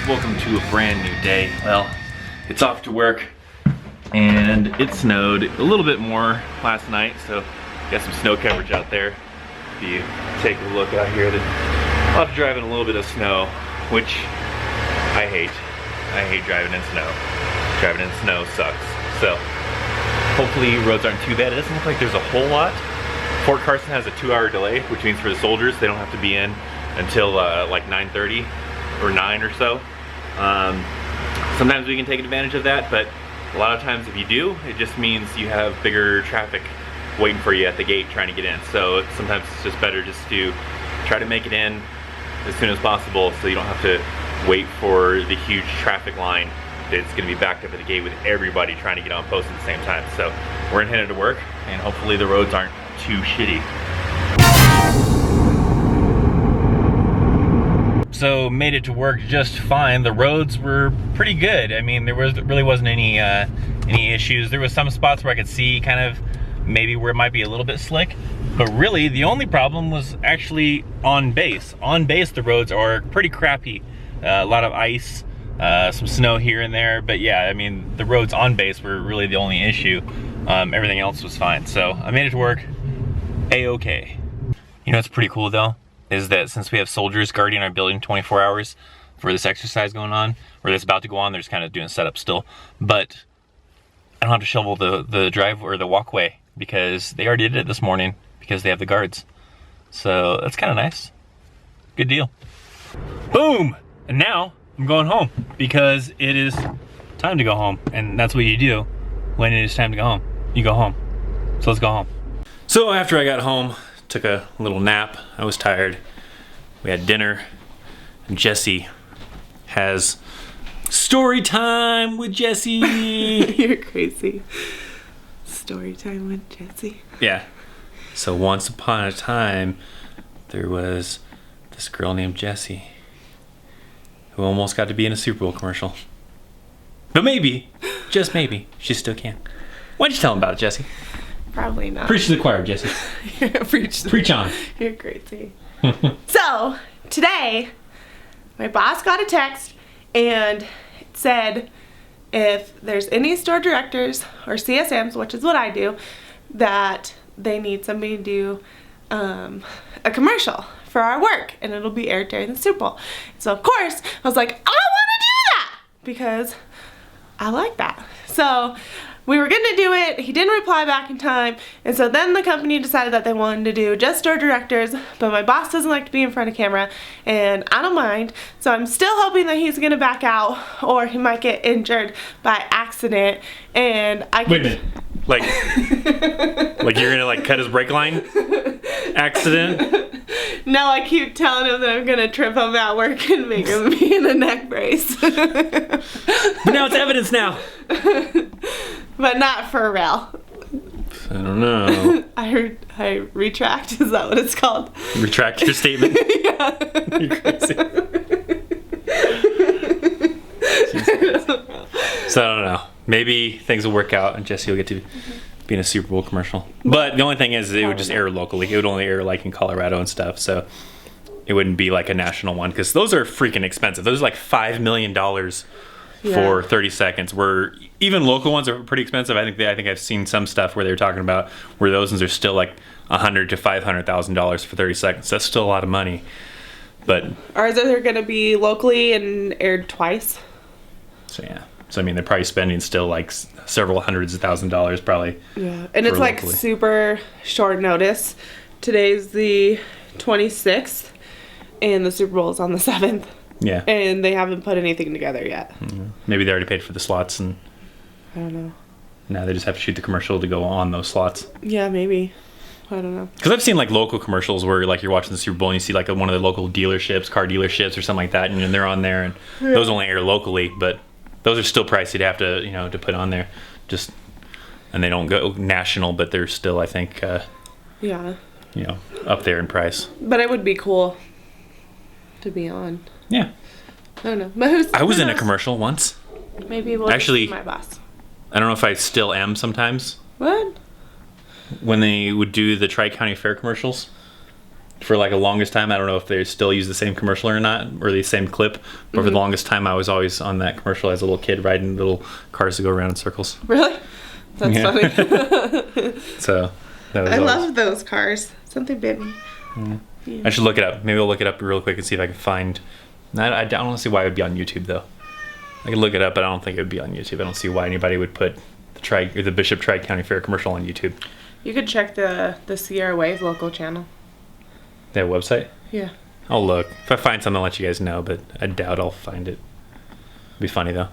welcome to a brand new day. Well, it's off to work and it snowed a little bit more last night, so got some snow coverage out there. If you take a look out here, a lot of driving a little bit of snow, which I hate. I hate driving in snow. Driving in snow sucks. So hopefully roads aren't too bad. It doesn't look like there's a whole lot. Fort Carson has a 2-hour delay, which means for the soldiers, they don't have to be in until like 9:30 or 9 or so. Sometimes we can take advantage of that, but a lot of times if you do, it just means you have bigger traffic waiting for you at the gate trying to get in. So sometimes it's just better just to try to make it in as soon as possible so you don't have to wait for the huge traffic line that's going to be backed up at the gate with everybody trying to get on post at the same time. So we're headed to work and hopefully the roads aren't too shitty. So made it to work just fine. The roads were pretty good. I mean, there really wasn't any issues. There was some spots where I could see kind of maybe where it might be a little bit slick, but really the only problem was actually on base. On base, the roads are pretty crappy. A lot of ice, some snow here and there, but yeah, I mean, the roads on base were really the only issue. Everything else was fine. So I made it to work A-okay. You know what's pretty cool though? Is that since we have soldiers guarding our building 24 hours for this exercise going on, or that's about to go on, they're just kind of doing setup still, but I don't have to shovel the drive or the walkway because they already did it this morning because they have the guards. So that's kind of nice. Good deal. Boom! And now I'm going home because it is time to go home, and that's what you do when it is time to go home. You go home. So let's go home. So after I got home, took a little nap. I was tired. We had dinner. And Jesse has story time with Jesse. You're crazy. Story time with Jesse. Yeah. So once upon a time, there was this girl named Jessie who almost got to be in a Super Bowl commercial. But maybe, just maybe, she still can. Why don't you tell them about it, Jesse? Probably not. Preach to the choir, Jesse. Preach on. You're crazy. So, today, my boss got a text and it said if there's any store directors or CSMs, which is what I do, that they need somebody to do a commercial for our work and it'll be aired during the Super Bowl. So, of course, I was like, I want to do that because I like that. So, we were gonna do it, he didn't reply back in time, and so then the company decided that they wanted to do just store directors, but my boss doesn't like to be in front of camera, and I don't mind, so I'm still hoping that he's gonna back out, or he might get injured by accident, and I can... Wait a minute. Like you're gonna like cut his brake line? Accident? No, I keep telling him that I'm gonna trip him at work and make him be in a neck brace. But now it's evidence now. But not for real. I don't know. I retract, is that what it's called? Retract your statement? Yeah. You're crazy. So I don't know. Maybe things will work out and Jesse will get to be in a Super Bowl commercial. But the only thing is it would just air locally. It would only air like in Colorado and stuff. So it wouldn't be like a national one because those are freaking expensive. Those are like $5 million for 30 seconds, where even local ones are pretty expensive. I think I've seen some stuff where they're talking about where those ones are still like $100,000 to $500,000 for 30 seconds. That's still a lot of money. But ours are going to be locally and aired twice. So yeah. So I mean, they're probably spending still like several hundreds of $1,000s probably. Yeah, and it's like locally. super short notice. Today's the 26th, and the Super Bowl is on the 7th. Yeah. And they haven't put anything together yet. Mm-hmm. Maybe they already paid for the slots and I don't know. now they just have to shoot the commercial to go on those slots. Yeah, maybe. I don't know. Because I've seen like local commercials where like you're watching the Super Bowl and you see like one of the local dealerships, car dealerships or something like that, and they're on there, and those only air locally, but those are still pricey to have to, to put on there. Just, and they don't go national, but they're still, I think, yeah, up there in price. But it would be cool to be on. Yeah. I don't know. But I was in a commercial once. Maybe we'll Actually, see my boss. I don't know if I still am sometimes. What? When they would do the Tri-County Fair commercials, for like a longest time. I don't know if they still use the same commercial or not, or the same clip, but for the longest time I was always on that commercial as a little kid riding little cars that go around in circles. Really? That's Yeah. funny. So that was I always, love those cars. Something bit me. I should look it up. Maybe I'll look it up real quick and see if I can find. I don't see why it would be on YouTube though. I can look it up, but I don't think it would be on YouTube. I don't see why anybody would put the Bishop Tri-County Fair commercial on YouTube. You could check the Sierra Wave local channel. They have a website? Yeah. I'll look. If I find something, I'll let you guys know, but I doubt I'll find it. It'd be funny though.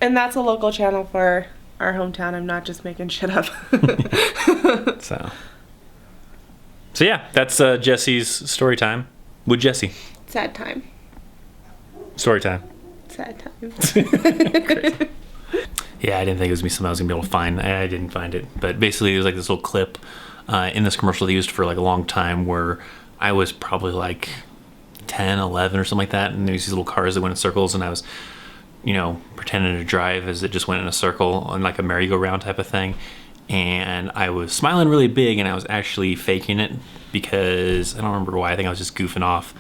And that's a local channel for our hometown. I'm not just making shit up. So yeah, that's Jesse's story time. With Jesse. Sad time. Story time. Sad time. Yeah, I didn't think it was gonna be something I was gonna be able to find. I didn't find it, but basically it was like this little clip in this commercial they used for like a long time where I was probably like 10, 11 or something like that, and there's these little cars that went in circles, and I was, pretending to drive as it just went in a circle on like a merry-go-round type of thing, and I was smiling really big, and I was actually faking it because I don't remember why. I think I was just goofing off,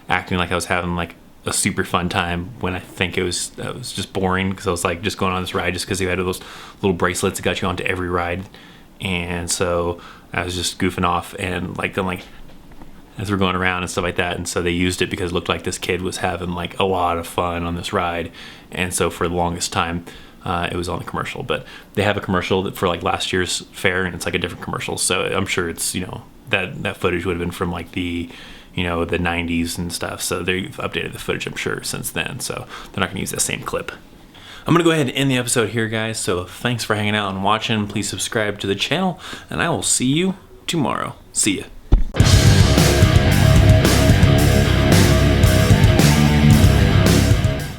acting like I was having like a super fun time when I think it was just boring because I was like just going on this ride just because they had those little bracelets that got you onto every ride, and so I was just goofing off and like as we're going around and stuff like that, and so they used it because it looked like this kid was having like a lot of fun on this ride, and so for the longest time it was on the commercial. But they have a commercial that for like last year's fair, and it's like a different commercial, so I'm sure it's that footage would have been from like the the 90s and stuff, so they've updated the footage I'm sure since then, so they're not gonna use that same clip. I'm gonna go ahead and end the episode here, guys, so thanks for hanging out and watching. Please subscribe to the channel, and I will see you tomorrow. See ya.